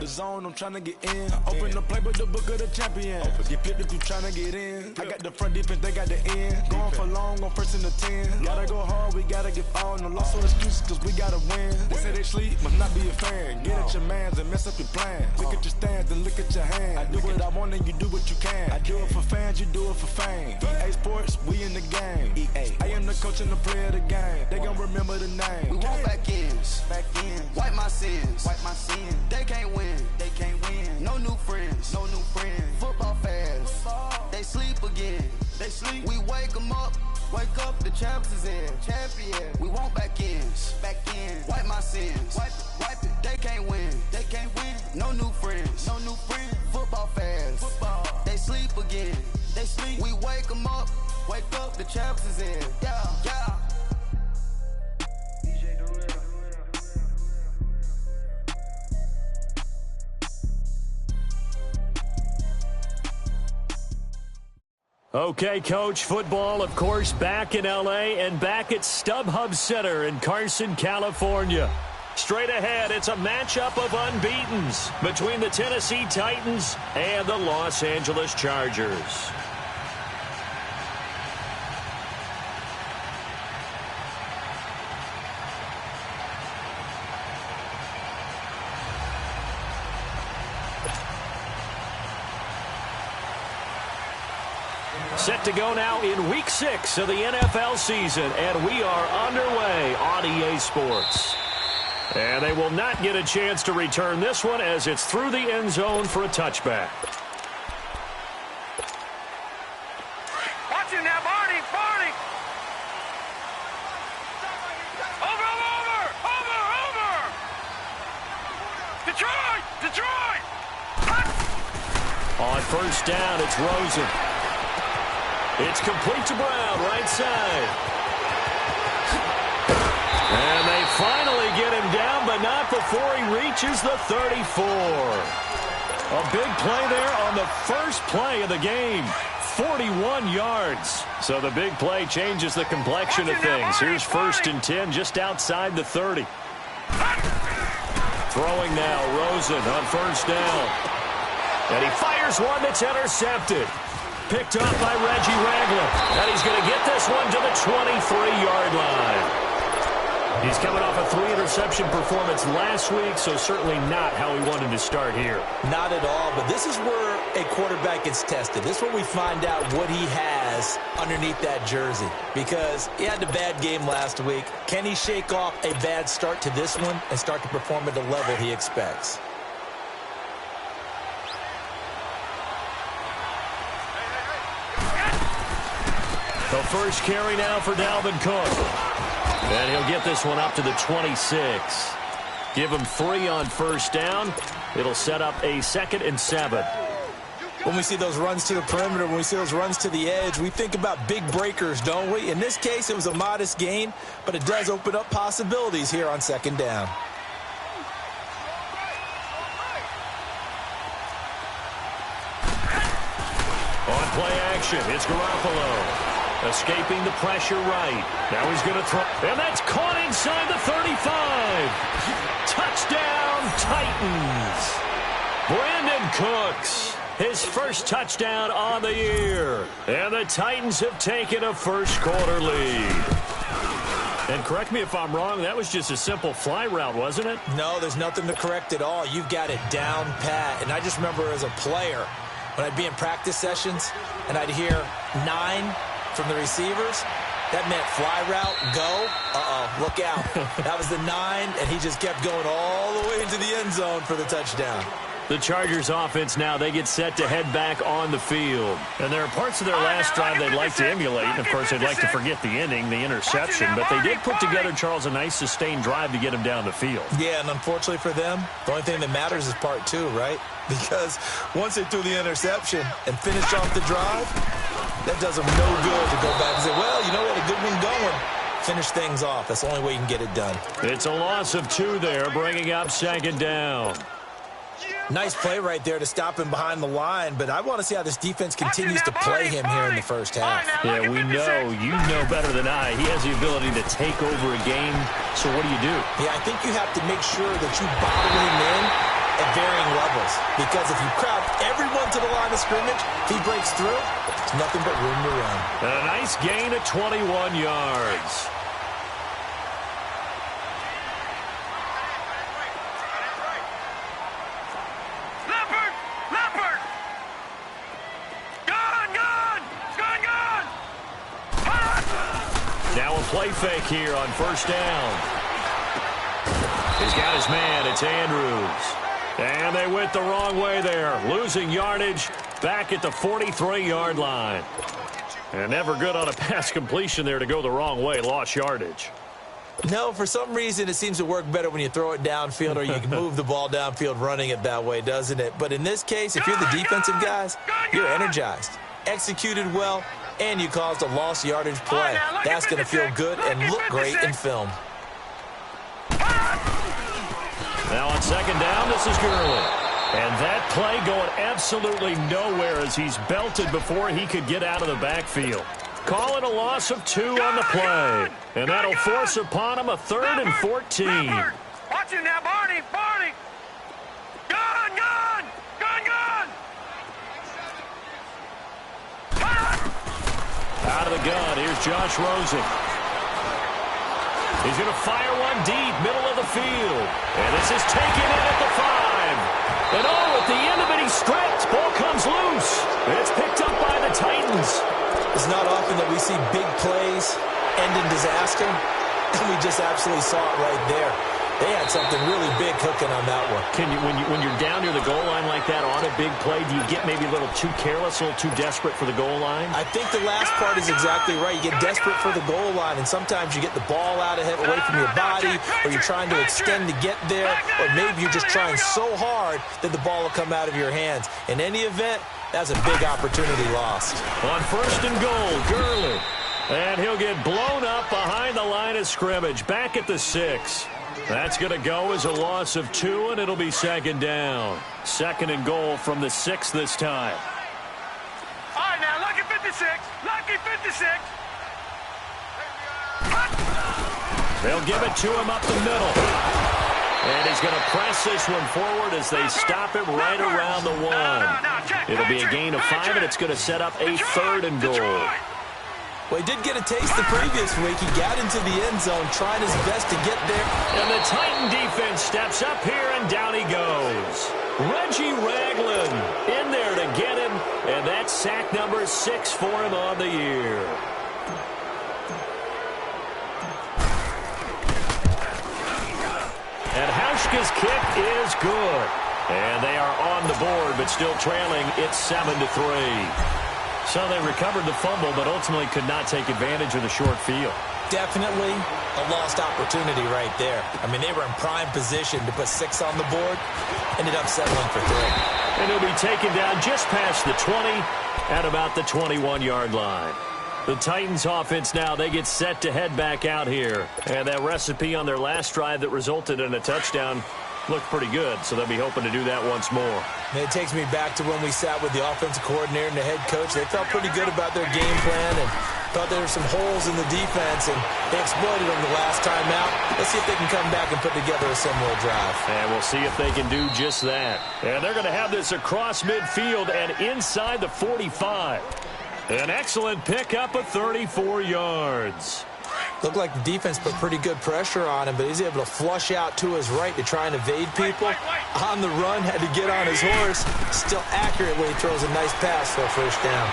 The zone, I'm trying to get in. Open the playbook, the book of the champion. Get flipped if you trying to get in. I got the front defense, they got the end. Going for long, on first and the 10. Gotta go hard, we gotta get all. No loss or excuses, cause we gotta win. They say they sleep, must not be a fan. Get at your mans and mess up your plans. Look at your stands and look at your hands. I do what I want and you do what you can. I do it for fans, you do it for fame. EA Sports, we in the game. EA. I am the coach and the player of the game. They gon' remember the name. We want back ends. Wipe my sins. They can't win. No new friends. Football fans. They sleep again. We wake them up. Wake up, the champs is in. Champion. We want back ends. Wipe my sins. Wipe it. They can't win. No new friends. Football fans. They sleep again. We wake them up. Wake up, the champs is in. Yeah. Okay, Coach, football, of course, back in L.A. and back at StubHub Center in Carson, California. Straight ahead, it's a matchup of unbeatens between the Tennessee Titans and the Los Angeles Chargers. Set to go now in Week 6 of the NFL season, and we are underway on EA Sports. And they will not get a chance to return this one as it's through the end zone for a touchback. Watch him now, Barney! Over! Detroit! On first down, it's Rosen. It's complete to Brown, right side. And they finally get him down, but not before he reaches the 34. A big play there on the first play of the game. 41 yards. So the big play changes the complexion of things. Here's 1st and 10 just outside the 30. Throwing now, Rosen on first down. And he fires one that's intercepted. Picked up by Reggie Ragland. And he's going to get this one to the 23-yard line. He's coming off a 3-interception performance last week, so certainly not how he wanted to start here. Not at all, but this is where a quarterback gets tested. This is where we find out what he has underneath that jersey, because he had a bad game last week. Can he shake off a bad start to this one and start to perform at the level he expects? The first carry now for Dalvin Cook. And he'll get this one up to the 26. Give him 3 on first down. It'll set up a 2nd and 7. When we see those runs to the perimeter, when we see those runs to the edge, we think about big breakers, don't we? In this case, it was a modest gain, but it does open up possibilities here on 2nd down. On play action, it's Garoppolo. Escaping the pressure right. Now he's going to throw. And that's caught inside the 35. Touchdown, Titans. Brandon Cooks, his first touchdown on the year. And the Titans have taken a first-quarter lead. And correct me if I'm wrong, that was just a simple fly route, wasn't it? No, there's nothing to correct at all. You've got it down pat. And I just remember as a player, when I'd be in practice sessions and I'd hear 9 from the receivers, that meant fly route, go, look out. That was the 9, and he just kept going all the way into the end zone for the touchdown. The Chargers offense now, they get set to head back on the field. And there are parts of their last drive they'd like to emulate. And, of course, they'd like to forget the ending, the interception. But they did put together, Charles, a nice sustained drive to get him down the field. Yeah, and unfortunately for them, the only thing that matters is part 2, right? Because once they threw the interception and finished off the drive, that does them no good to go back and say, well, you know what, a good one going. Finish things off. That's the only way you can get it done. It's a loss of 2 there, bringing up 2nd down. Nice play right there to stop him behind the line, but I want to see how this defense continues to play him here in the first half. Yeah, we know. You know better than I. He has the ability to take over a game, so what do you do? Yeah, I think you have to make sure that you bottle him in at varying is. Because if you crowd everyone to the line of scrimmage, if he breaks through, there's nothing but room to run. A nice gain of 21 yards. Now a play fake here on first down. He's got his man. It's Andrews. And they went the wrong way there. Losing yardage back at the 43-yard line. And never good on a pass completion there to go the wrong way. Lost yardage. No, for some reason it seems to work better when you throw it downfield or you can move the ball downfield running it that way, doesn't it? But in this case, if you're the defensive guys, you're energized, executed well, and you caused a lost yardage play. That's going to feel good and look great in film. Now on second down, this is Gurley. And that play going absolutely nowhere as he's belted before he could get out of the backfield. Calling a loss of 2 on the play. And that'll force upon him a 3rd and 14. Watch him now, Barney. Barney. Gun, gun. Gun, gun. Out of the gun, here's Josh Rosen. He's going to fire one deep, middle of the field. And this is taken in at the 5. And at the end of it, he's stripped. Ball comes loose. It's picked up by the Titans. It's not often that we see big plays end in disaster, and we just absolutely saw it right there. They had something really big cooking on that one. When you're down near the goal line like that on a big play, do you get maybe a little too careless, a little too desperate for the goal line? I think the last part is exactly right. You get desperate for the goal line, and sometimes you get the ball out ahead, away from your body, or you're trying to extend to get there, or maybe you're just trying so hard that the ball will come out of your hands. In any event, that's a big opportunity lost. On first and goal, Gurley. And he'll get blown up behind the line of scrimmage, back at the 6. That's going to go as a loss of 2, and it'll be second down. Second and goal from the 6 this time. All right, now, lucky 56. Lucky 56. They'll give it to him up the middle. And he's going to press this one forward as they stop him right around the 1. It'll be a gain of 5, and it's going to set up a 3rd and goal. Well, he did get a taste the previous week. He got into the end zone, trying his best to get there. And the Titan defense steps up here, and down he goes. Reggie Ragland in there to get him, and that's sack number 6 for him on the year. And Hauschka's kick is good. And they are on the board, but still trailing. It's 7-3. So they recovered the fumble, but ultimately could not take advantage of the short field. Definitely a lost opportunity right there. I mean, they were in prime position to put 6 on the board. Ended up settling for 3. And he'll be taken down just past the 20 at about the 21-yard line. The Titans offense now, they get set to head back out here. And that recipe on their last drive that resulted in a touchdown looked pretty good, so they'll be hoping to do that once more. And it takes me back to when we sat with the offensive coordinator and the head coach. They felt pretty good about their game plan and thought there were some holes in the defense, and they exploited them the last time out. Let's see if they can come back and put together a similar drive. And we'll see if they can do just that. And they're going to have this across midfield and inside the 45. An excellent pickup of 34 yards. Looked like the defense put pretty good pressure on him, but he's able to flush out to his right to try and evade people. On the run, had to get on his horse. Still accurately throws a nice pass for a first down.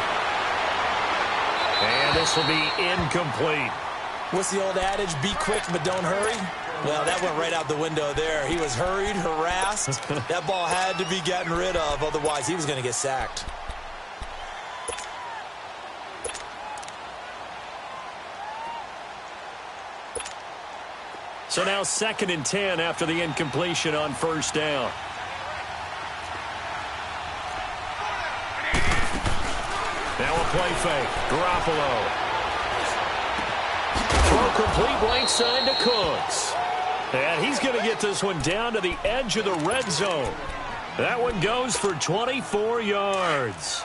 And this will be incomplete. What's the old adage? Be quick, but don't hurry. Well, that went right out the window there. He was hurried, harassed. That ball had to be gotten rid of, otherwise he was going to get sacked. So now 2nd and 10 after the incompletion on first down. Now a play fake. Garoppolo. Throw complete right side to Cooks. And he's going to get this one down to the edge of the red zone. That one goes for 24 yards.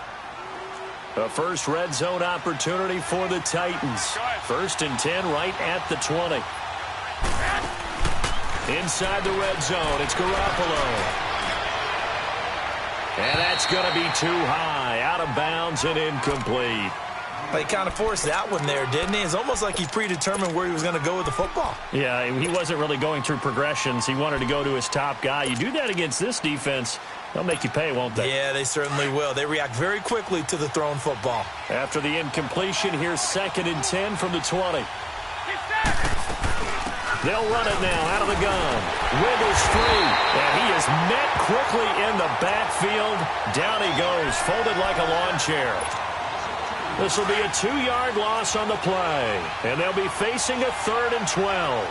A first red zone opportunity for the Titans. 1st and 10 right at the 20. Inside the red zone, it's Garoppolo. It's going to be too high, out of bounds and incomplete. He kind of forced that one there, didn't he? It's almost like he predetermined where he was going to go with the football. Yeah, he wasn't really going through progressions. He wanted to go to his top guy. You do that against this defense, they'll make you pay, won't they? Yeah, they certainly will. They react very quickly to the thrown football. After the incompletion, here's 2nd and 10 from the 20. They'll run it now out of the gun. Wiggles free, and he is met quickly in the backfield. Down he goes, folded like a lawn chair. This will be a 2-yard loss on the play, and they'll be facing a 3rd and 12.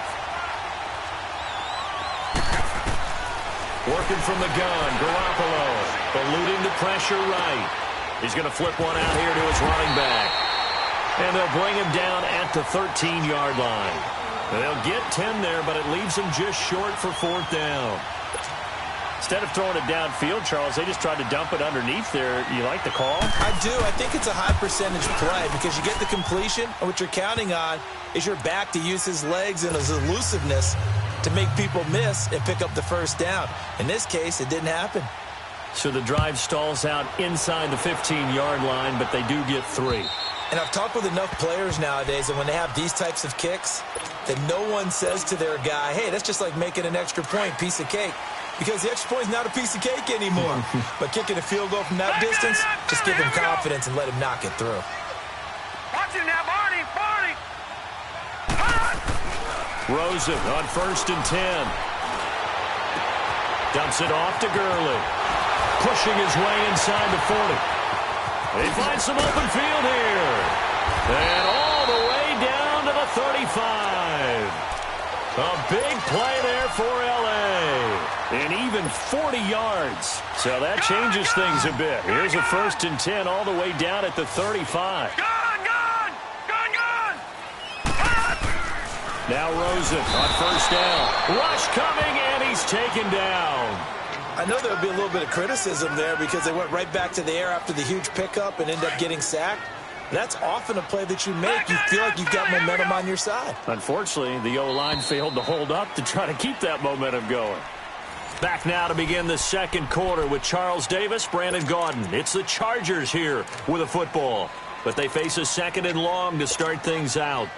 Working from the gun, Garoppolo, eluding the pressure right. He's going to flip one out here to his running back. And they'll bring him down at the 13-yard line. They'll get 10 there, but it leaves them just short for 4th down. Instead of throwing it downfield, Charles, they just tried to dump it underneath there. You like the call? I do. I think it's a high-percentage play because you get the completion, and what you're counting on is your back to use his legs and his elusiveness to make people miss and pick up the 1st down. In this case, it didn't happen. So the drive stalls out inside the 15-yard line, but they do get 3. And I've talked with enough players nowadays, and when they have these types of kicks, that no one says to their guy, hey, that's just like making an extra point, piece of cake. Because the extra point is not a piece of cake anymore. But kicking a field goal from that distance, just give him confidence and let him knock it through. Watch him now, Barney! Barney! Rosen on 1st and 10. Dumps it off to Gurley. Pushing his way inside the 40. He finds some open field here. And all the way down to the 35. A big play there for L.A. And even 40 yards. So that changes things a bit. Here's a 1st and 10 all the way down at the 35. Now Rosen on 1st down. Rush coming, and he's taken down. I know there'll be a little bit of criticism there because they went right back to the air after the huge pickup and end up getting sacked. That's often a play that you make. You feel like you've got momentum on your side. Unfortunately, the O-line failed to hold up to try to keep that momentum going. Back now to begin the 2nd quarter with Charles Davis, Brandon Gaudin. It's the Chargers here with a football, but they face a 2nd and long to start things out.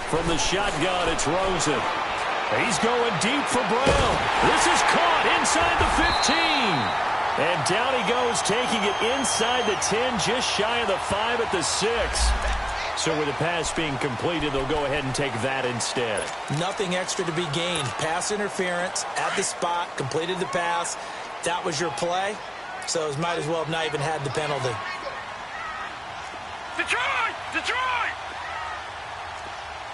From the shotgun, it's Rosen. He's going deep for Brown. This is caught inside the 15. And down he goes, taking it inside the 10, just shy of the 5 at the 6. So with the pass being completed, they'll go ahead and take that instead. Nothing extra to be gained. Pass interference at the spot, completed the pass. That was your play. So it might as well have not even had the penalty. Detroit! Detroit!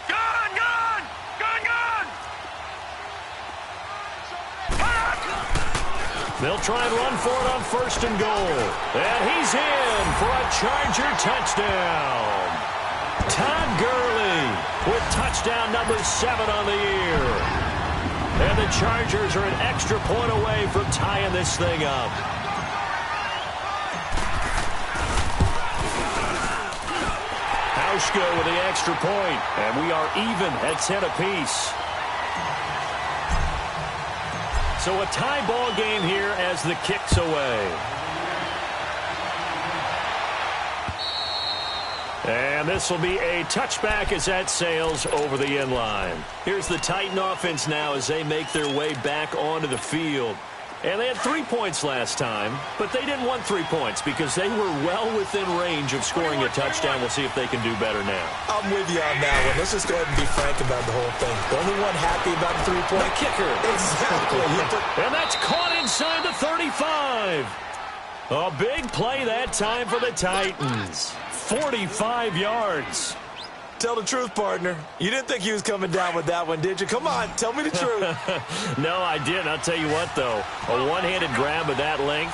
Gun! Gun! Gun! Gun! They'll try and run for it on 1st and goal. And he's in for a Charger touchdown. Todd Gurley with touchdown number 7 on the year. And the Chargers are an extra point away from tying this thing up. Hauschka with the extra point, and we are even at 10 apiece. So a tie ball game here as the kick's away. And this will be a touchback as that sails over the end line. Here's the Titan offense now as they make their way back onto the field. And they had 3 points last time, but they didn't want 3 points because they were well within range of scoring a touchdown. We'll see if they can do better now. I'm with you on that one. Let's just go ahead and be frank about the whole thing. The only one happy about the 3-point kicker. Exactly. And that's caught inside the 35. A big play that time for the Titans. 45 yards. Tell the truth, partner. You didn't think he was coming down with that one, did you? Come on, tell me the truth. No, I didn't. I'll tell you what, though. A one-handed grab of that length.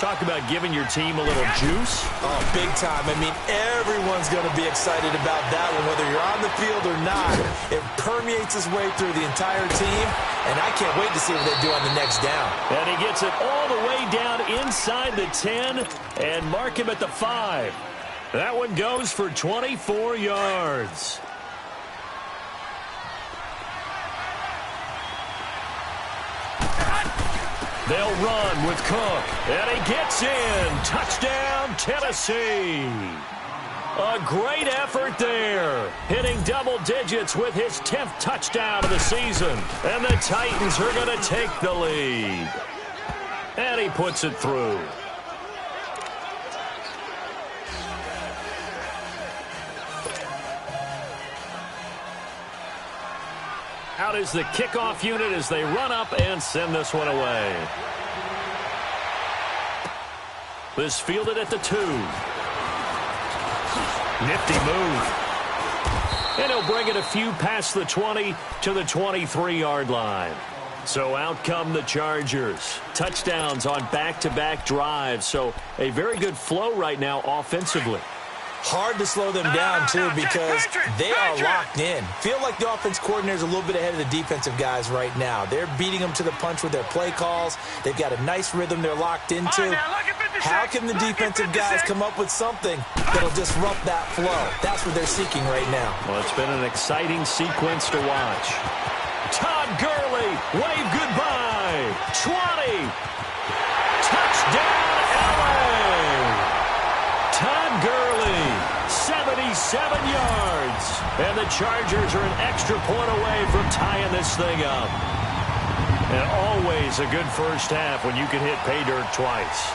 Talk about giving your team a little juice. Oh, big time. I mean, everyone's going to be excited about that one, whether you're on the field or not. It permeates its way through the entire team, and I can't wait to see what they do on the next down. And he gets it all the way down inside the 10 and mark him at the 5. That one goes for 24 yards. They'll run with Cook, and he gets in. Touchdown, Tennessee. A great effort there, hitting double digits with his 10th touchdown of the season. And the Titans are going to take the lead. And he puts it through. Out is the kickoff unit as they run up and send this one away. This fielded at the 2. Nifty move. And he'll bring it a few past the 20 to the 23-yard line. So out come the Chargers. Touchdowns on back-to-back drives. So a very good flow right now offensively. Hard to slow them down, too, because they are locked in. Feel like the offense coordinator is a little bit ahead of the defensive guys right now. They're beating them to the punch with their play calls. They've got a nice rhythm they're locked into. How can the defensive guys come up with something that'll disrupt that flow? That's what they're seeking right now. Well, it's been an exciting sequence to watch. Todd Gurley, wave goodbye. 20. Touchdown, LA. Todd Gurley, 77 yards. And the Chargers are an extra point away from tying this thing up. And always a good first half when you can hit pay dirt twice.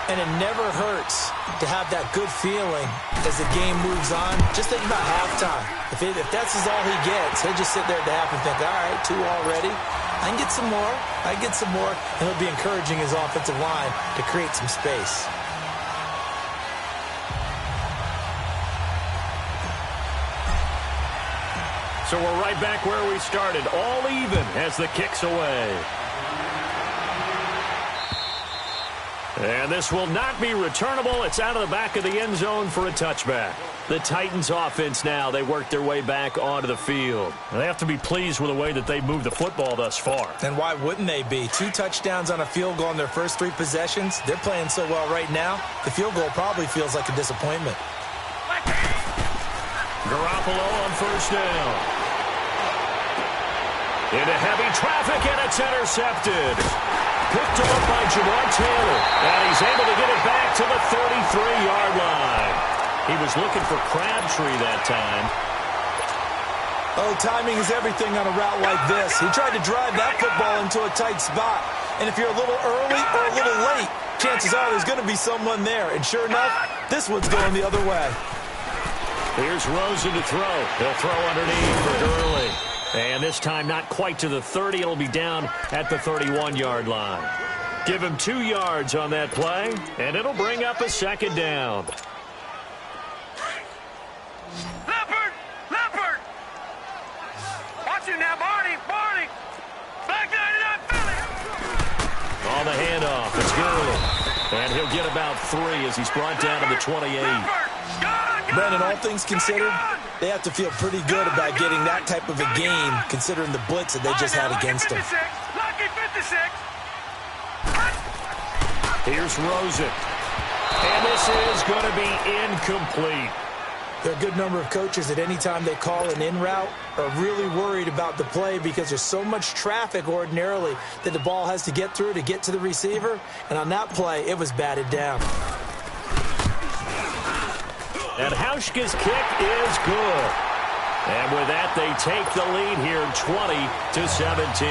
And it never hurts to have that good feeling as the game moves on. Just think about halftime. If that's all he gets, he'll just sit there at the half and think, all right, 2 already. I can get some more. I can get some more. And he'll be encouraging his offensive line to create some space. So we're right back where we started, all even as the kick's away. And this will not be returnable. It's out of the back of the end zone for a touchback. The Titans offense now, they work their way back onto the field. They have to be pleased with the way that they moved the football thus far. And why wouldn't they be? 2 touchdowns on a field goal in their first 3 possessions. They're playing so well right now, the field goal probably feels like a disappointment. Garoppolo on first down. Into heavy traffic, and it's intercepted. Picked up by Jamar Taylor, and he's able to get it back to the 33-yard line. He was looking for Crabtree that time. Oh, timing is everything on a route like this. He tried to drive that football into a tight spot. And if you're a little early or a little late, chances are there's going to be someone there. And sure enough, this one's going the other way. Here's Rosen to throw. He'll throw underneath for Gurley. And this time not quite to the 30. It'll be down at the 31-yard line. Give him 2 yards on that play, and it'll bring up a second down. Leopard! Watch it now, Barney! Back 99, Philly! On the handoff, it's Gurley. And he'll get about 3 as he's brought down to the 28. Brandon, all things considered, they have to feel pretty good about getting that type of a game, considering the blitz that they just had against them. Lucky 56. Here's Rosen. And this is going to be incomplete. There are a good number of coaches that any time they call an in route are really worried about the play because there's so much traffic ordinarily that the ball has to get through to get to the receiver. And on that play, it was batted down. And Hauschka's kick is good. And with that, they take the lead here 20-17.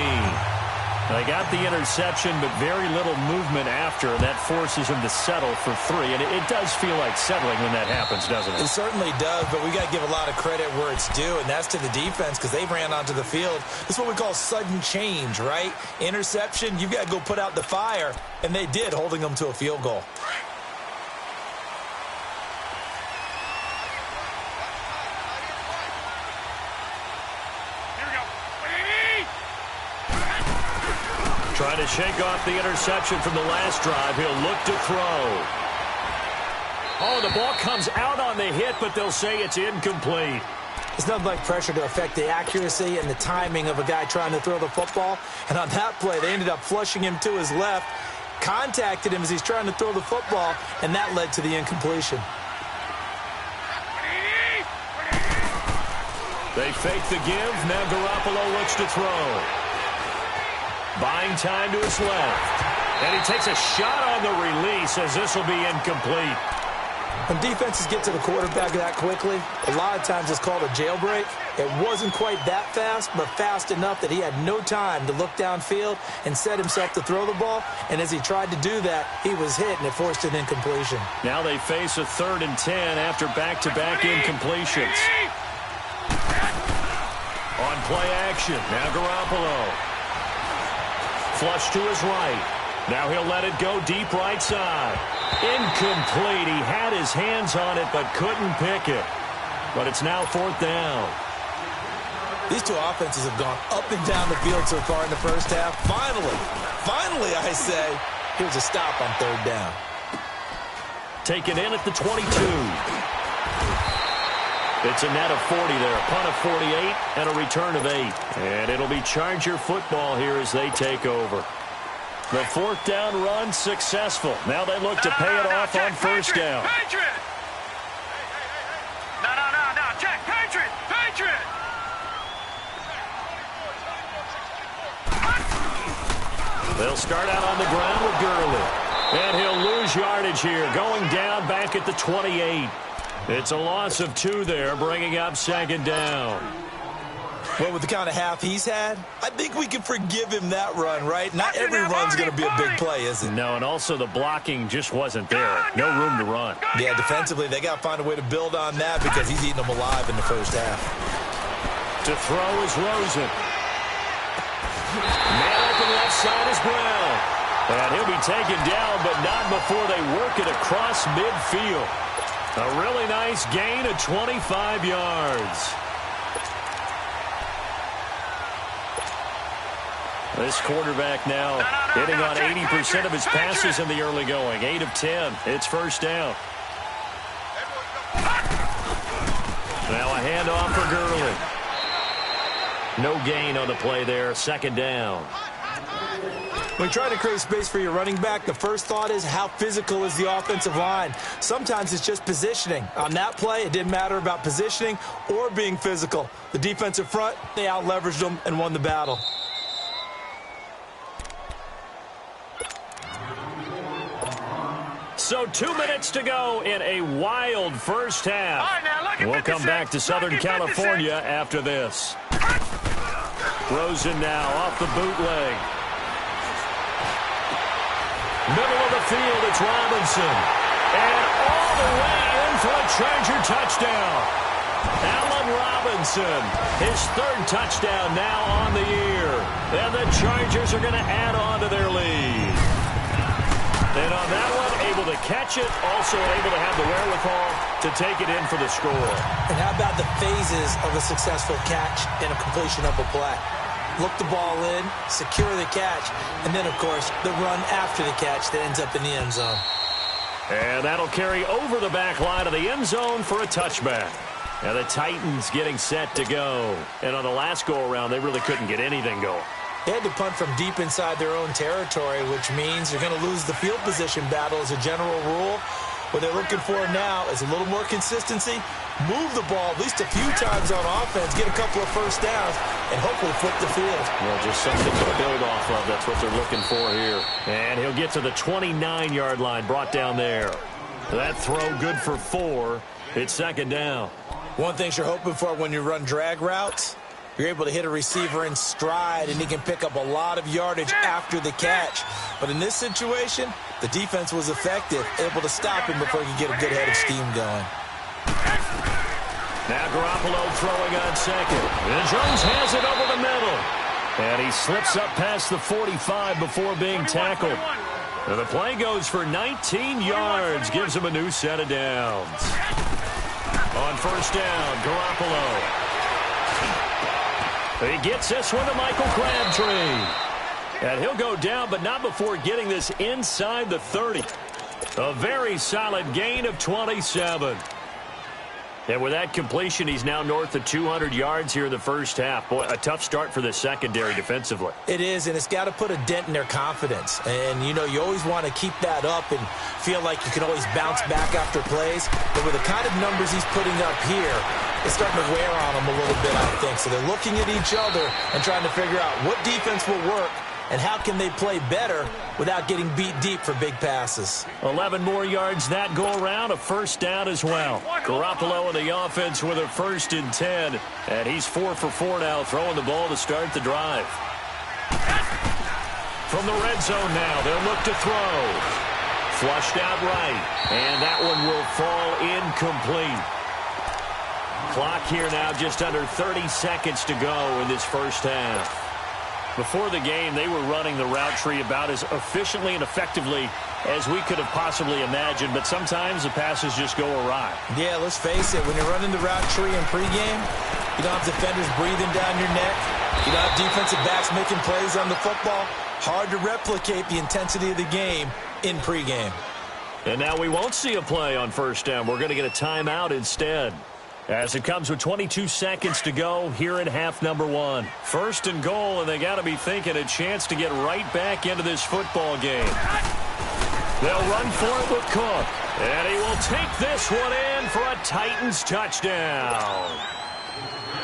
They got the interception, but very little movement after, and that forces him to settle for 3. And it does feel like settling when that happens, doesn't it? It certainly does, but we got to give a lot of credit where it's due, and that's to the defense because they ran onto the field. This is what we call sudden change, right? Interception, you've got to go put out the fire, and they did, holding them to a field goal. Trying to shake off the interception from the last drive. He'll look to throw. Oh, the ball comes out on the hit, but they'll say it's incomplete. It's nothing like pressure to affect the accuracy and the timing of a guy trying to throw the football. And on that play, they ended up flushing him to his left, contacted him as he's trying to throw the football, and that led to the incompletion. They fake the give. Now Garoppolo looks to throw. Buying time to his left. And he takes a shot on the release as this will be incomplete. When defenses get to the quarterback that quickly, a lot of times it's called a jailbreak. It wasn't quite that fast, but fast enough that he had no time to look downfield and set himself to throw the ball. And as he tried to do that, he was hit, and it forced an incompletion. Now they face a 3rd and 10 after back-to-back incompletions. On play action, now Garoppolo. Flush to his right. Now he'll let it go deep right side. Incomplete. He had his hands on it but couldn't pick it. But it's now 4th down. These two offenses have gone up and down the field so far in the first half. Finally, I say, here's a stop on 3rd down. Taken in at the 22. It's a net of 40 there. A punt of 48 and a return of 8. And it'll be Charger football here as they take over. The 4th down run successful. Now they look to pay it off on 1st down. Patriot! No, check, Patriot! They'll start out on the ground with Gurley. And he'll lose yardage here, going down back at the 28. It's a loss of 2 there, bringing up 2nd down. Well, with the kind of half he's had, I think we can forgive him that run, right? Not every run's going to be a big play, is it? No, and also the blocking just wasn't there. No room to run. Yeah, defensively, they got to find a way to build on that because he's eating them alive in the first half. To throw is Rosen. Man open left side is Brown. And he'll be taken down, but not before they work it across midfield. A really nice gain of 25 yards. This quarterback now hitting on 80% of his passes in the early going. 8 of 10. It's 1st down. Now a handoff for Gurley. No gain on the play there. 2nd down. When trying to create space for your running back, the first thought is how physical is the offensive line. Sometimes it's just positioning. On that play, it didn't matter about positioning or being physical. The defensive front, they out-leveraged them and won the battle. So 2 minutes to go in a wild first half. We'll come back to Southern California after this. Rosen now off the bootleg. Middle of the field, it's Robinson. And all the way in for a Charger touchdown. Allen Robinson, his 3rd touchdown now on the year. And the Chargers are going to add on to their lead. And on that one, able to catch it, also able to have the wherewithal to take it in for the score. And how about the phases of a successful catch and a completion of a play? Look the ball in, secure the catch, and then, of course, the run after the catch that ends up in the end zone. And that'll carry over the back line of the end zone for a touchback. And the Titans getting set to go. And on the last go-around, they really couldn't get anything going. They had to punt from deep inside their own territory, which means they're going to lose the field position battle as a general rule. What they're looking for now is a little more consistency, move the ball at least a few times on offense, get a couple of first downs, and hopefully flip the field. Well, just something to build off of. That's what they're looking for here. And he'll get to the 29-yard line, brought down there. That throw good for 4. It's 2nd down. One thing you're hoping for when you run drag routes, you're able to hit a receiver in stride, and he can pick up a lot of yardage after the catch. But in this situation, the defense was effective, able to stop him before he could get a good head of steam going. Now Garoppolo throwing on 2nd. And Jones has it over the middle. And he slips up past the 45 before being tackled. And the play goes for 19 yards, gives him a new set of downs. On 1st down, Garoppolo. He gets this one to Michael Crabtree. And he'll go down, but not before getting this inside the 30. A very solid gain of 27. And with that completion, he's now north of 200 yards here in the first half. Boy, a tough start for the secondary defensively. It is, and it's got to put a dent in their confidence. And, you know, you always want to keep that up and feel like you can always bounce back after plays. But with the kind of numbers he's putting up here, it's starting to wear on them a little bit, I think. So they're looking at each other and trying to figure out what defense will work and how can they play better without getting beat deep for big passes. 11 more yards that go around, a first down as well. Garoppolo in the offense with a 1st and 10. And he's 4 for 4 now, throwing the ball to start the drive. From the red zone now, they'll look to throw. Flushed out right, and that one will fall incomplete. Clock here now, just under 30 seconds to go in this first half. Before the game, they were running the route tree about as efficiently and effectively as we could have possibly imagined, but sometimes the passes just go awry. Yeah, let's face it, when you're running the route tree in pregame, you don't have defenders breathing down your neck. You don't have defensive backs making plays on the football. Hard to replicate the intensity of the game in pregame. And now we won't see a play on first down. We're going to get a timeout instead, as it comes with 22 seconds to go here in half number 1. 1st and goal, and they got to be thinking a chance to get right back into this football game. They'll run for it with Cook, and he will take this one in for a Titans touchdown.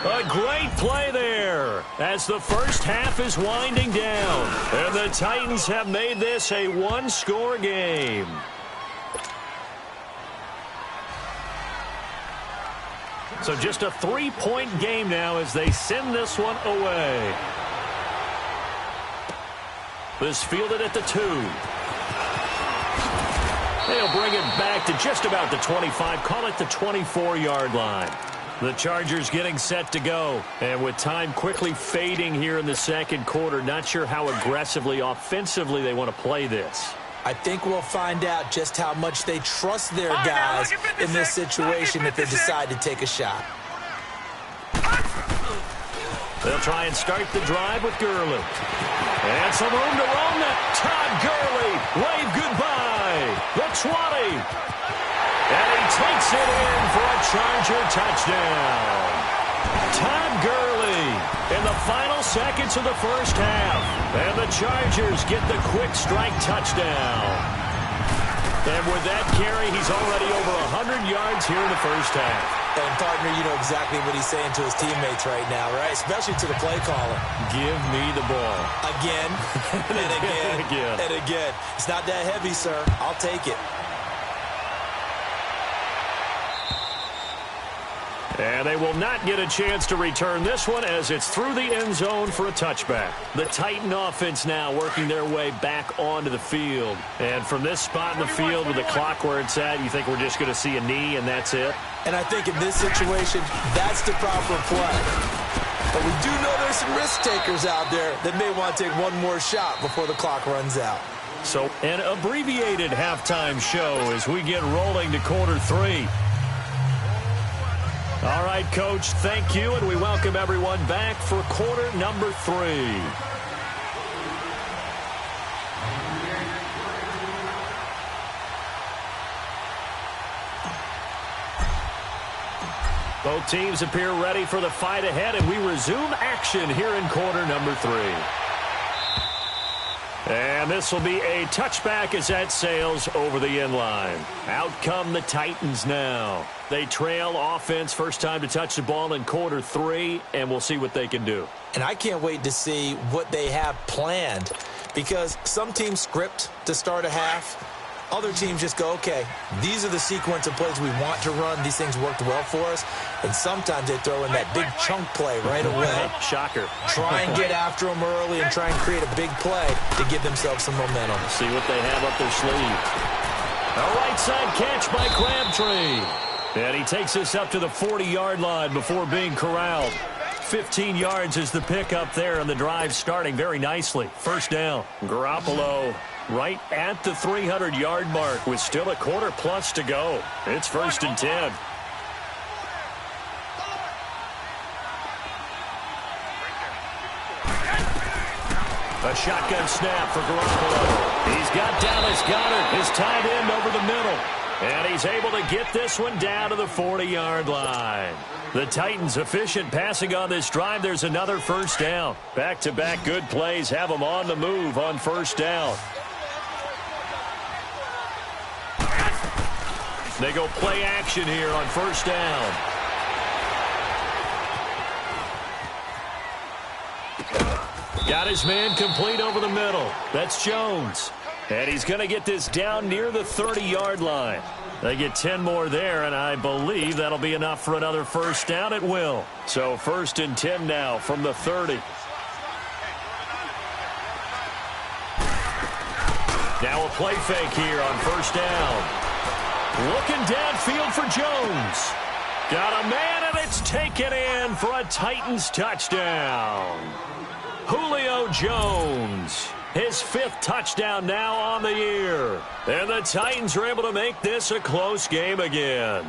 A great play there as the first half is winding down, and the Titans have made this a one-score game. So just a 3-point game now as they send this one away. This fielded at the 2. They'll bring it back to just about the 25, call it the 24-yard line. The Chargers getting set to go. And with time quickly fading here in the second quarter, not sure how aggressively, offensively they want to play this. I think we'll find out just how much they trust their guys in this situation if they decide to take a shot. They'll try and start the drive with Gurley. And some room to roam that. Todd Gurley, wave goodbye. The 20. And he takes it in for a Charger touchdown. Todd Gurley in the final seconds of the first half. And the Chargers get the quick strike touchdown. And with that carry, he's already over 100 yards here in the first half. And, partner, you know exactly what he's saying to his teammates right now, right? Especially to the play caller. Give me the ball. Again, and again, again. and again. It's not that heavy, sir. I'll take it. And they will not get a chance to return this one as it's through the end zone for a touchback. The Titan offense now working their way back onto the field. And from this spot in the field with the clock where it's at, you think we're just going to see a knee and that's it? And I think in this situation, that's the proper play. But we do know there's some risk takers out there that may want to take one more shot before the clock runs out. So an abbreviated halftime show as we get rolling to quarter 3. All right, Coach, thank you, and we welcome everyone back for quarter number 3. Both teams appear ready for the fight ahead, and we resume action here in quarter number 3. And this will be a touchback as that sails over the end line. Out come the Titans now. They trail offense, first time to touch the ball in quarter 3, and we'll see what they can do. And I can't wait to see what they have planned, because some teams script to start a half. Other teams just go, okay, these are the sequence of plays we want to run. These things worked well for us. And sometimes they throw in that big chunk play right away. Shocker. Try and get after them early and try and create a big play to give themselves some momentum. See what they have up their sleeve. A right side catch by Crabtree. And he takes this up to the 40-yard line before being corralled. 15 yards is the pickup there, and the drive starting very nicely. First down. Garoppolo right at the 300-yard mark with still a quarter plus to go. It's 1st and 10. A shotgun snap for Garoppolo. He's got Dallas Goedert, his tight end, over the middle. And he's able to get this one down to the 40-yard line. The Titans efficient passing on this drive. There's another first down. Back-to-back good plays have them on the move on first down. They go play action here on first down. Got his man complete over the middle. That's Jones. And he's going to get this down near the 30-yard line. They get 10 more there, and I believe that'll be enough for another first down. It will. So 1st and 10 now from the 30. Now a play fake here on first down. Looking downfield for Jones. Got a man, and it's taken in for a Titans touchdown. Julio Jones, his 5th touchdown now on the year. And the Titans are able to make this a close game again.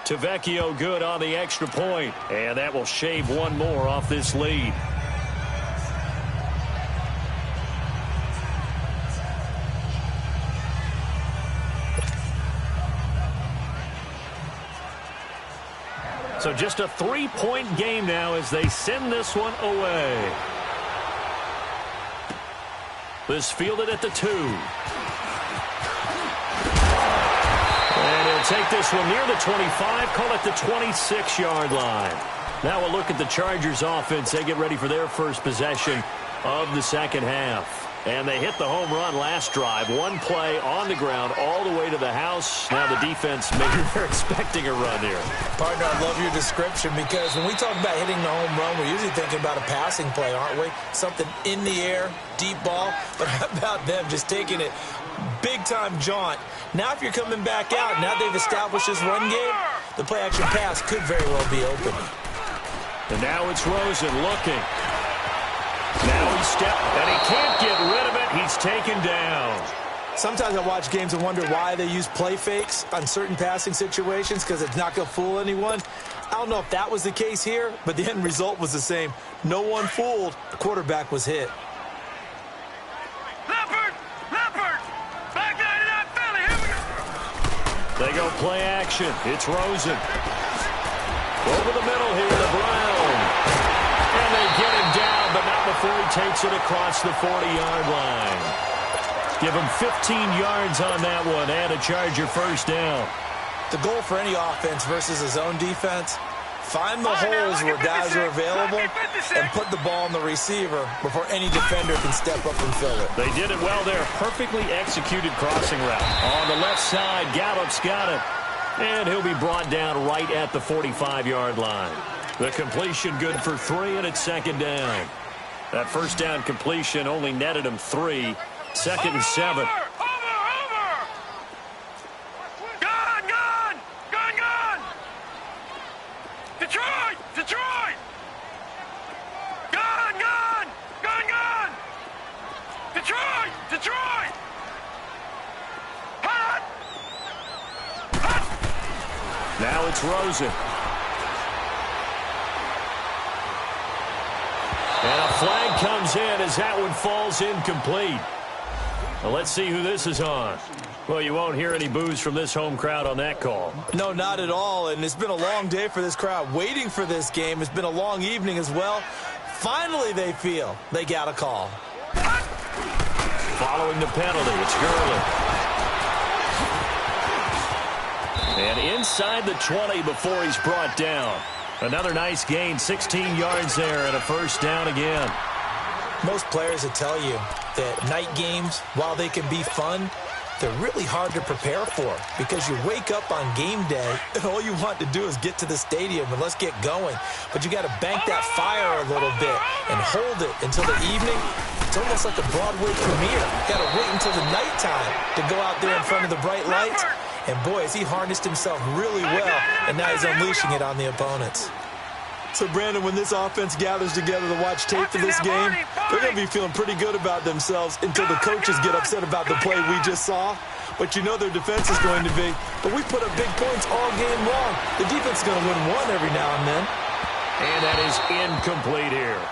Tavecchio good on the extra point, and that will shave one more off this lead. So just a 3-point game now as they send this one away. This fielded at the 2. And he'll take this one near the 25, call it the 26-yard line. Now we'll look at the Chargers offense. They get ready for their first possession of the second half. And they hit the home run last drive. One play on the ground all the way to the house. Now the defense, maybe they're expecting a run here. Partner, I love your description because when we talk about hitting the home run, we're usually thinking about a passing play, aren't we? Something in the air, deep ball. But how about them just taking it big-time jaunt? Now if you're coming back out, now they've established this run game, the play-action pass could very well be open. And now it's Rosen looking. Now he stepped, and he can't get rid of it. He's taken down. Sometimes I watch games and wonder why they use play fakes on certain passing situations because it's not going to fool anyone. I don't know if that was the case here, but the end result was the same. No one fooled. The quarterback was hit. Leopard! Back line in that Philly. Here we go. They go play action. It's Rosen. Over the middle here, the Brown. And they get him down, but not before he takes it across the 40-yard line. Give him 15 yards on that one and a Charger first down. The goal for any offense versus his own defense, find the holes where guys are available and put the ball on the receiver before any defender can step up and fill it. They did it well there. Perfectly executed crossing route. On the left side, Gallup's got it. And he'll be brought down right at the 45-yard line. The completion good for 3, and it's second down. That first down completion only netted him 3. 2nd and 7. Over! Gone! Detroit! Gone! Detroit! Hot! Now it's Rosen. And a flag comes in as that one falls incomplete. Well, let's see who this is on. Well, you won't hear any boos from this home crowd on that call. No, not at all. And it's been a long day for this crowd waiting for this game. It's been a long evening as well. Finally, they feel they got a call. Following the penalty, it's Gurley. And inside the 20 before he's brought down. Another nice gain, 16 yards there and a first down again. Most players will tell you that night games, while they can be fun, they're really hard to prepare for because you wake up on game day and all you want to do is get to the stadium and let's get going. But you got to bank that fire a little bit and hold it until the evening. It's almost like a Broadway premiere. You got to wait until the nighttime to go out there in front of the bright lights. And boy, has he harnessed himself really well, and now he's unleashing it on the opponents. So, Brandon, when this offense gathers together to watch tape for this game, they're going to be feeling pretty good about themselves until the coaches get upset about the play we just saw. But you know their defense is going to be. But we put up big points all game long. The defense is going to win one every now and then. And that is incomplete here.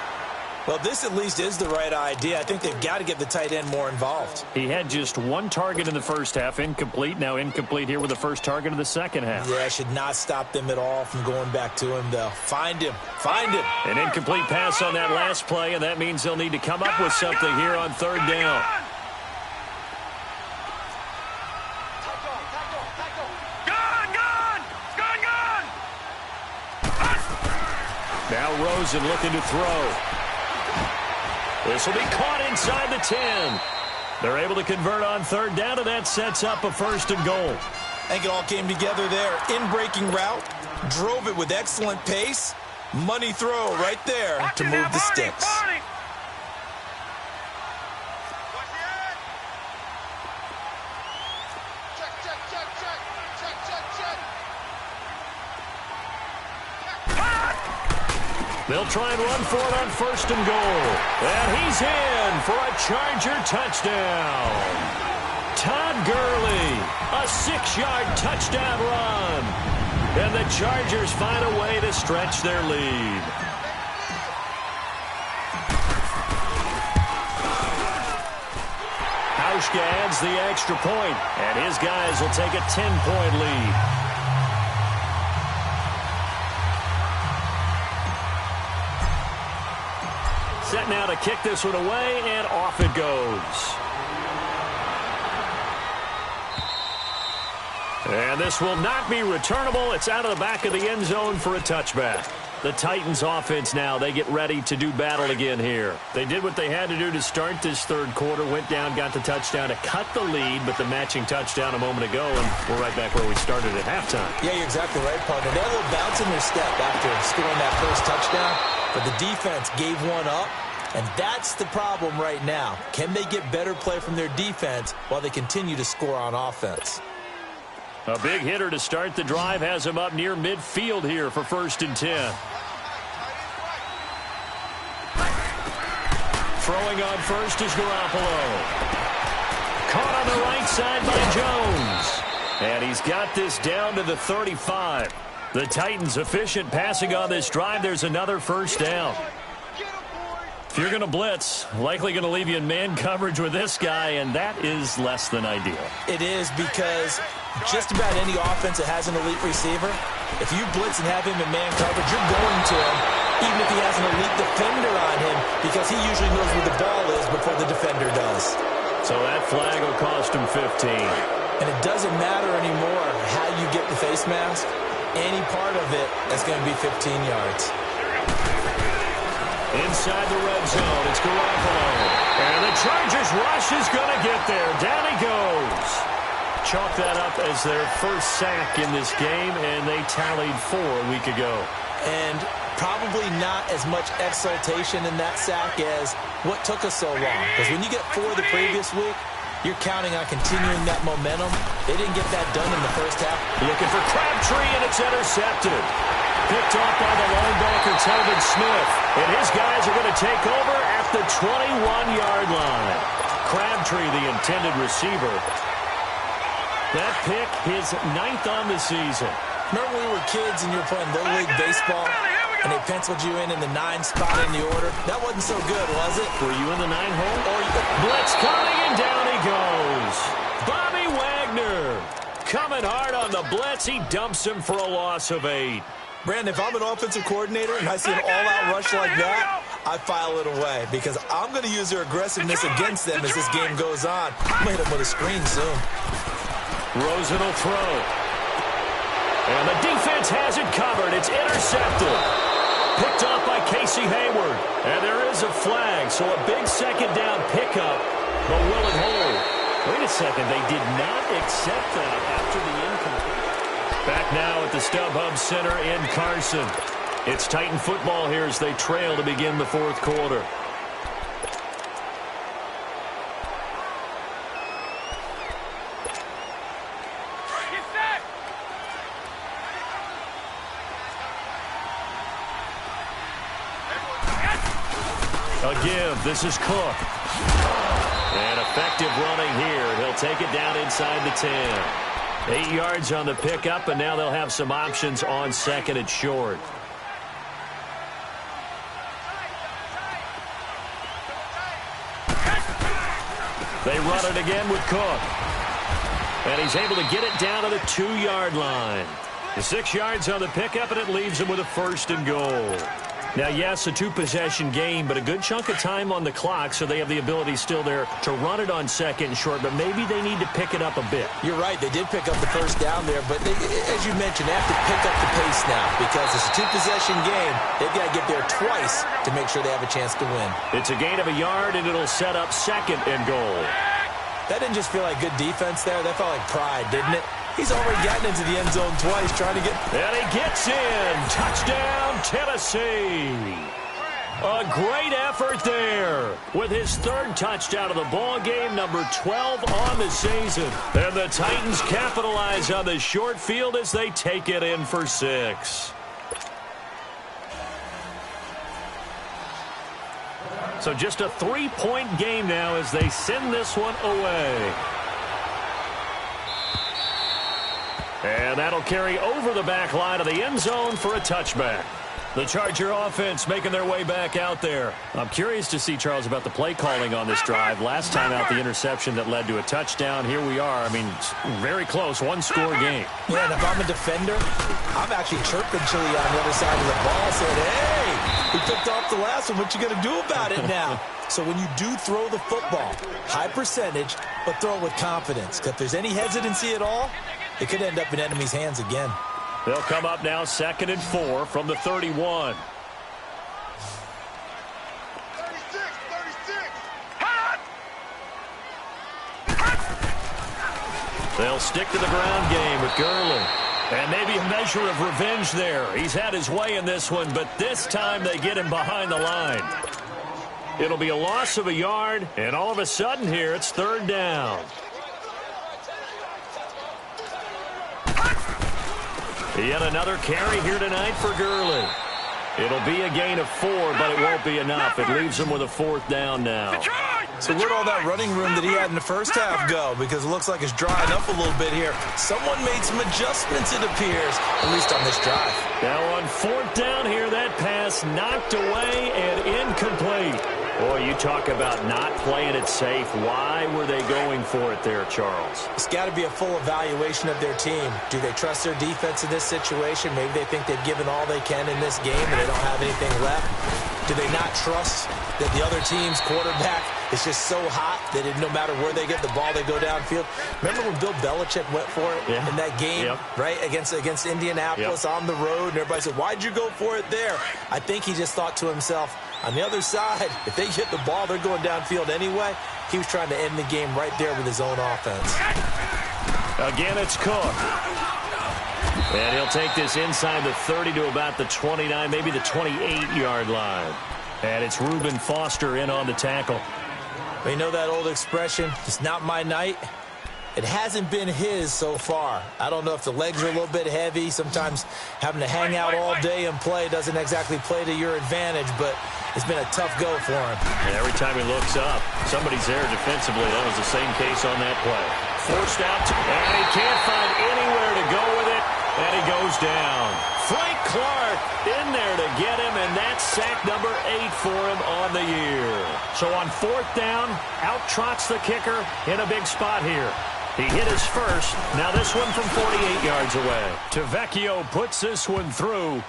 Well, this at least is the right idea. I think they've got to get the tight end more involved. He had just one target in the first half, incomplete. Now incomplete here with the first target of the second half. Yeah, should not stop them at all from going back to him, though. Find him. Find him. An incomplete pass on that last play, and that means they'll need to come up with something here on third down. Now Rosen looking to throw. This will be caught inside the 10. They're able to convert on third down, and that sets up a first and goal. I think it all came together there. In-breaking route, drove it with excellent pace. Money throw right there to move the sticks. They'll try and run for it on first and goal. And he's in for a Charger touchdown. Todd Gurley, a 6-yard touchdown run. And the Chargers find a way to stretch their lead. Hauschka adds the extra point, and his guys will take a 10-point lead. Set now to kick this one away, and off it goes. And this will not be returnable. It's out of the back of the end zone for a touchback. The Titans offense now, they get ready to do battle again here. They did what they had to do to start this third quarter, went down, got the touchdown to cut the lead, but the matching touchdown a moment ago, and we're right back where we started at halftime. Yeah, you're exactly right, partner. They had a little bounce in their step after scoring that first touchdown, but the defense gave one up, and that's the problem right now. Can they get better play from their defense while they continue to score on offense? A big hitter to start the drive has him up near midfield here for 1st and 10. Throwing on first is Garoppolo. Caught on the right side by Jones. And he's got this down to the 35. The Titans efficient passing on this drive. There's another first down. If you're going to blitz, likely going to leave you in man coverage with this guy, and that is less than ideal. It is, because just about any offense that has an elite receiver, if you blitz and have him in man coverage, you're going to him, even if he has an elite defender on him, because he usually knows where the ball is before the defender does. So that flag will cost him 15. And it doesn't matter anymore how you get the face mask. Any part of it is going to be 15 yards. Inside the red zone, it's Garoppolo. And the Chargers rush is going to get there. Down he goes. Chalk that up as their first sack in this game, and they tallied 4 a week ago. And probably not as much exultation in that sack as what took us so long. Because when you get 4 the previous week, you're counting on continuing that momentum. They didn't get that done in the first half. Looking for Crabtree, and it's intercepted. Picked off by the linebacker, Telvin Smith. And his guys are going to take over at the 21-yard line. Crabtree, the intended receiver. That pick, his 9th on the season. Remember when we were kids and you were playing Little League Baseball, and they penciled you in the 9 spot in the order? That wasn't so good, was it? Were you in the 9 hole? Blitz coming, and down he goes. Bobby Wagner coming hard on the blitz. He dumps him for a loss of 8. Brandon, if I'm an offensive coordinator and I see an all-out rush like that, I file it away, because I'm going to use their aggressiveness against them as this game goes on. I'm going to hit them with a screen soon. Rosen will throw. And the defense has it covered. It's intercepted. Picked off by Casey Hayward. And there is a flag, so a big second down pickup, but will it hold? Wait a second, they did not accept that after the incomplete. Back now at the StubHub Center in Carson. It's Titan football here as they trail to begin the 4th quarter. A give. This is Cook. And effective running here. He'll take it down inside the 10. 8 yards on the pickup, and now they'll have some options on 2nd and short. They run it again with Cook. And he's able to get it down to the 2-yard line. The 6 yards on the pickup, and it leaves him with a 1st and goal. Now, yes, a 2-possession game, but a good chunk of time on the clock, so they have the ability still there to run it on 2nd and short, but maybe they need to pick it up a bit. You're right. They did pick up the 1st down there, but they, as you mentioned, they have to pick up the pace now because it's a 2-possession game. They've got to get there twice to make sure they have a chance to win. It's a gain of a yard, and it'll set up 2nd and goal. That didn't just feel like good defense there. That felt like pride, didn't it? He's already gotten into the end zone twice trying to get... And he gets in. Touchdown, Tennessee. A great effort there with his 3rd touchdown of the ball game, number 12 on the season. And the Titans capitalize on the short field as they take it in for 6. So just a 3-point game now as they send this one away. And that'll carry over the back line of the end zone for a touchback. The Charger offense making their way back out there. I'm curious to see, Charles, about the play calling on this drive. Last time out, the interception that led to a touchdown. Here we are. I mean, very close, 1-score game. Yeah, and if I'm a defender, I'm actually chirping Chili on the other side of the ball, saying, hey, we picked off the last one. What you going to do about it now? So when you do throw the football, high percentage, but throw it with confidence. Because if there's any hesitancy at all, it could end up in enemy's hands again. They'll come up now 2nd and 4 from the 31. 36. They'll stick to the ground game with Gurley. And maybe a measure of revenge there. He's had his way in this one, but this time they get him behind the line. It'll be a loss of a yard, and all of a sudden here it's 3rd down. Yet another carry here tonight for Gurley. It'll be a gain of 4, but it won't be enough. It leaves him with a 4th down now. So where'd all that running room that he had in the first half go? Because it looks like it's drying up a little bit here. Someone made some adjustments, it appears, at least on this drive. Now on 4th down here, that pass knocked away and incomplete. Boy, you talk about not playing it safe. Why were they going for it there, Charles? It's got to be a full evaluation of their team. Do they trust their defense in this situation? Maybe they think they've given all they can in this game and they don't have anything left. Do they not trust that the other team's quarterback is just so hot that no matter where they get the ball, they go downfield? Remember when Bill Belichick went for it in that game, right, against Indianapolis on the road, and everybody said, why'd you go for it there? I think he just thought to himself, on the other side, if they hit the ball, they're going downfield anyway. He was trying to end the game right there with his own offense. Again, it's Cook. And he'll take this inside the 30 to about the 29, maybe the 28-yard line. And it's Reuben Foster in on the tackle. You know that old expression, it's not my night? It hasn't been his so far. I don't know if the legs are a little bit heavy. Sometimes having to hang out all day and play doesn't exactly play to your advantage, but it's been a tough go for him. And every time he looks up, somebody's there defensively. That was the same case on that play. Forced out, and he can't find anywhere to go with it, and he goes down. Frank Clark in there to get him, and that's sack number 8 for him on the year. So on 4th down, out trots the kicker in a big spot here. He hit his first. Now this one from 48 yards away. Tavecchio puts this one through.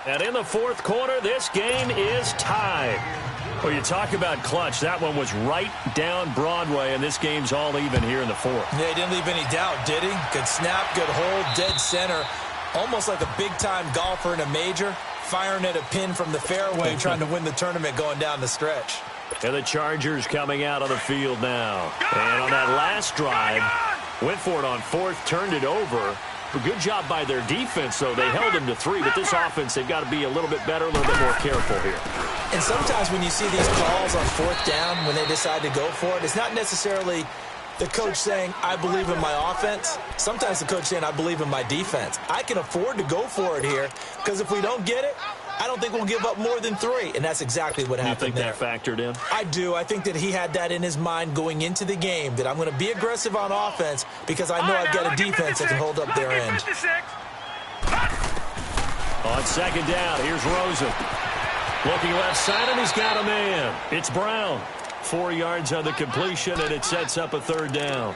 And in the 4th quarter, this game is tied. Well, you talk about clutch. That one was right down Broadway, and this game's all even here in the 4th. Yeah, he didn't leave any doubt, did he? Good snap, good hold, dead center. Almost like a big-time golfer in a major, firing at a pin from the fairway, trying to win the tournament going down the stretch. And the Chargers coming out on the field now. And on that last drive, went for it on 4th, turned it over. A good job by their defense, though. They held them to 3, but this offense, they've got to be a little bit better, a little bit more careful here. And sometimes when you see these calls on 4th down, when they decide to go for it, it's not necessarily the coach saying, I believe in my offense. Sometimes the coach saying, I believe in my defense. I can afford to go for it here, because if we don't get it, I don't think we'll give up more than 3, and that's exactly what happened there. You think that factored in? I do. I think that he had that in his mind going into the game, that I'm going to be aggressive on offense because I know I've got a defense that can hold up their end. On 2nd down, here's Rosen. Looking left side, and he's got a man. It's Brown. 4 yards on the completion, and it sets up a third down.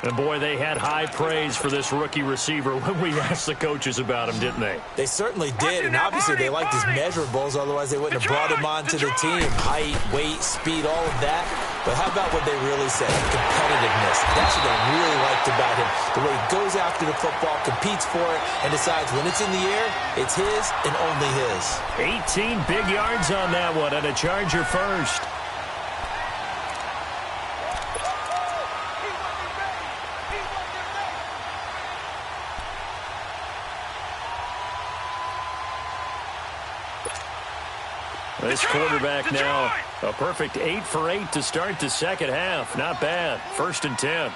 And, boy, they had high praise for this rookie receiver when we asked the coaches about him, didn't they? They certainly did, and obviously they liked his measurables. Otherwise, they wouldn't have brought him onto the team. Height, weight, speed, all of that. But how about what they really said? Competitiveness. That's what they really liked about him. The way he goes after the football, competes for it, and decides when it's in the air, it's his and only his. 18 big yards on that one, and a Charger first. This quarterback now, a perfect 8 for 8 to start the second half. Not bad. 1st and 10.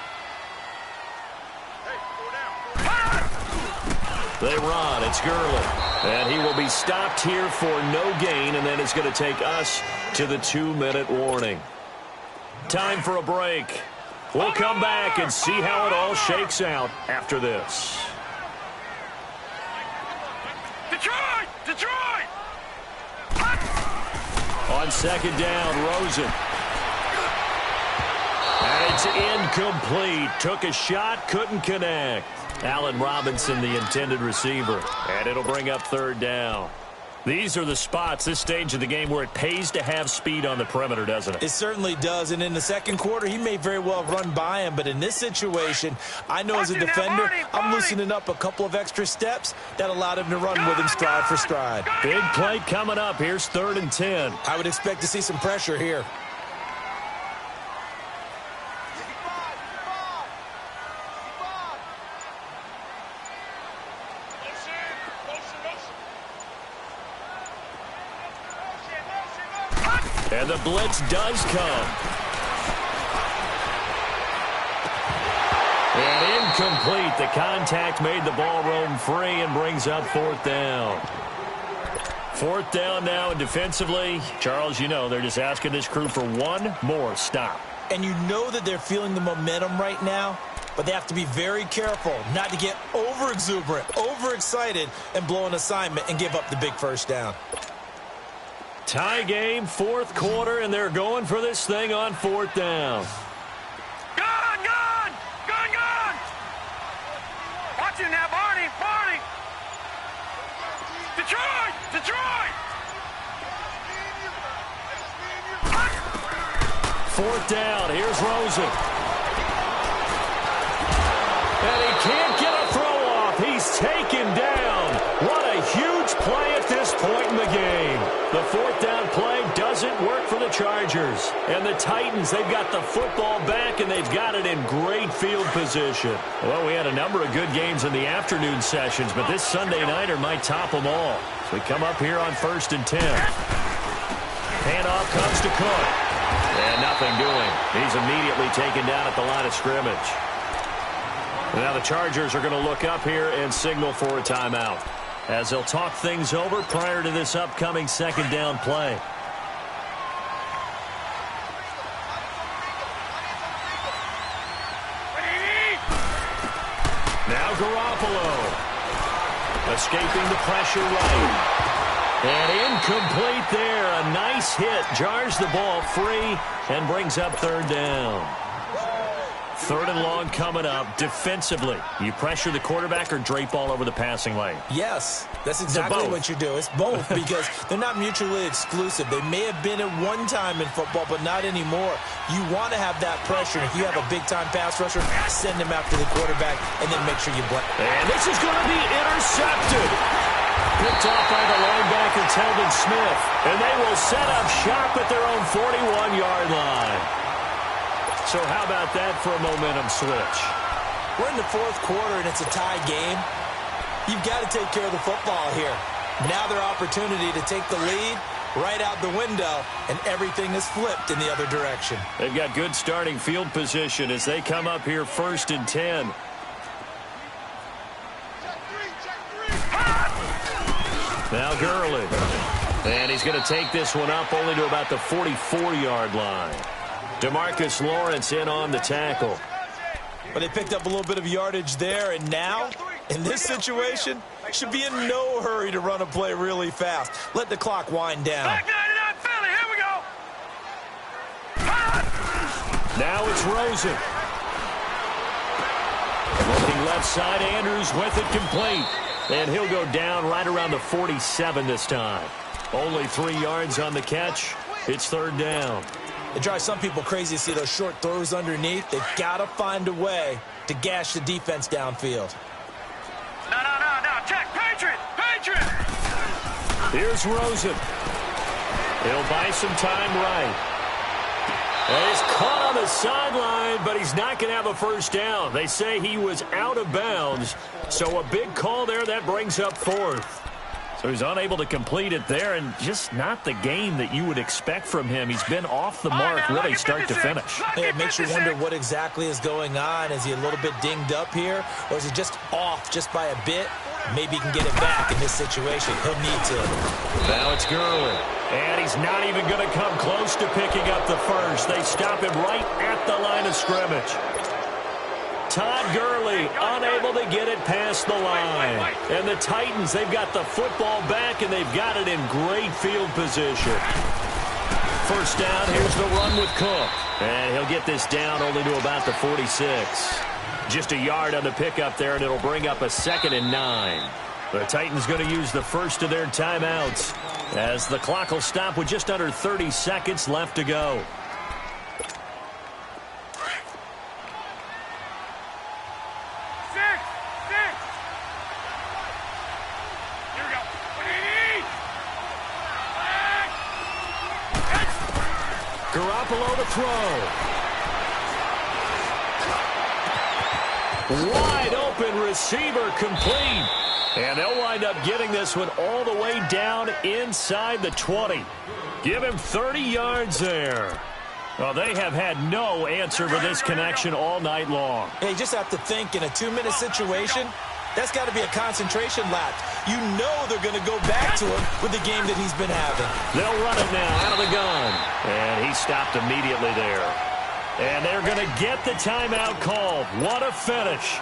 They run. It's Gurley. And he will be stopped here for no gain, and then it's going to take us to the 2-minute warning. Time for a break. We'll come back and see how it all shakes out after this. Detroit! Detroit! On 2nd down, Rosen. And it's incomplete. Took a shot, couldn't connect. Allen Robinson, the intended receiver. And it'll bring up 3rd down. These are the spots, this stage of the game, where it pays to have speed on the perimeter, doesn't it? It certainly does, and in the second quarter, he may very well have run by him, but in this situation, I know as a defender, I'm loosening up a couple of extra steps that allowed him to run with him stride for stride. Big play coming up. Here's 3rd and 10. I would expect to see some pressure here. And the blitz does come. And incomplete. The contact made the ball roam free and brings up 4th down. 4th down now, and defensively, Charles, you know, they're just asking this crew for one more stop. And you know that they're feeling the momentum right now, but they have to be very careful not to get over-exuberant, over-excited, and blow an assignment and give up the big 1st down. Tie game, 4th quarter, and they're going for this thing on 4th down. Gun! Gun! Gun! Gun! Watch it now, Barney! Barney! Detroit! Detroit! 4th down, here's Rosen. And he can't get a throw off. He's taken down. What a huge play at this point in the game. The 4th down play doesn't work for the Chargers. And the Titans, they've got the football back, and they've got it in great field position. Well, we had a number of good games in the afternoon sessions, but this Sunday nighter might top them all. So we come up here on 1st and 10. Handoff comes to Cook. And nothing doing. He's immediately taken down at the line of scrimmage. Now the Chargers are going to look up here and signal for a timeout, as they'll talk things over prior to this upcoming 2nd down play. Now Garoppolo. Escaping the pressure right. And incomplete there. A nice hit. Jars the ball free and brings up 3rd down. 3rd and long coming up. Defensively, you pressure the quarterback or drape all over the passing lane? Yes, that's exactly what you do. It's both because they're not mutually exclusive. They may have been at one time in football, but not anymore. You want to have that pressure. If you have a big-time pass rusher, send him after the quarterback and then make sure you blend. And this is going to be intercepted. Picked off by the linebacker, Telvin Smith. And they will set up shop at their own 41-yard line. So how about that for a momentum switch? We're in the 4th quarter, and it's a tie game. You've got to take care of the football here. Now their opportunity to take the lead right out the window, and everything is flipped in the other direction. They've got good starting field position as they come up here 1st and 10. Now Gurley. And he's going to take this one up only to about the 44-yard line. DeMarcus Lawrence in on the tackle. But they picked up a little bit of yardage there, and now, in this situation, should be in no hurry to run a play really fast. Let the clock wind down. Back 99 Philly, here we go. Now it's Rosen. Looking left side, Andrews with it complete. And he'll go down right around the 47 this time. Only 3 yards on the catch. It's third down. It drives some people crazy to see those short throws underneath. They've got to find a way to gash the defense downfield. No. Check. Patriot. Here's Rosen. He'll buy some time right. And he's caught on the sideline, but he's not going to have a first down. They say he was out of bounds, so a big call there. That brings up fourth. So he's unable to complete it there, and just not the game that you would expect from him. He's been off the mark really start to finish. Hey, it makes you wonder what exactly is going on. Is he a little bit dinged up here, or is he just off just by a bit? Maybe he can get it back in this situation. He'll need to. Now it's Gurley. And he's not even going to come close to picking up the first. They stop him right at the line of scrimmage. Todd Gurley unable to get it past the line. And the Titans, they've got the football back, and they've got it in great field position. First down, here's the run with Cook. And he'll get this down only to about the 46. Just a yard on the pickup there, and it'll bring up a 2nd and 9. The Titans going to use the first of their timeouts as the clock will stop with just under 30 seconds left to go. Six. Here we go. Garoppolo to throw. Wide open receiver complete. And they'll wind up getting this one all the way down inside the 20. Give him 30 yards there. Well, they have had no answer for this connection all night long. Hey, you just have to think in a 2-minute situation, that's got to be a concentration lapse. You know they're going to go back to him with the game that he's been having. They'll run it now out of the gun. And he stopped immediately there. And they're going to get the timeout called. What a finish.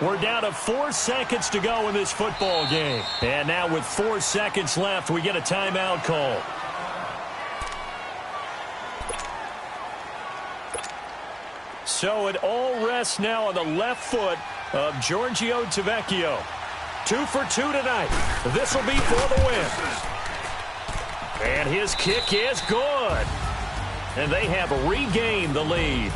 We're down to 4 seconds to go in this football game. And now with 4 seconds left, we get a timeout call. So it all rests now on the left foot of Giorgio Tavecchio. 2 for 2 tonight. This will be for the win. And his kick is good. And they have regained the lead.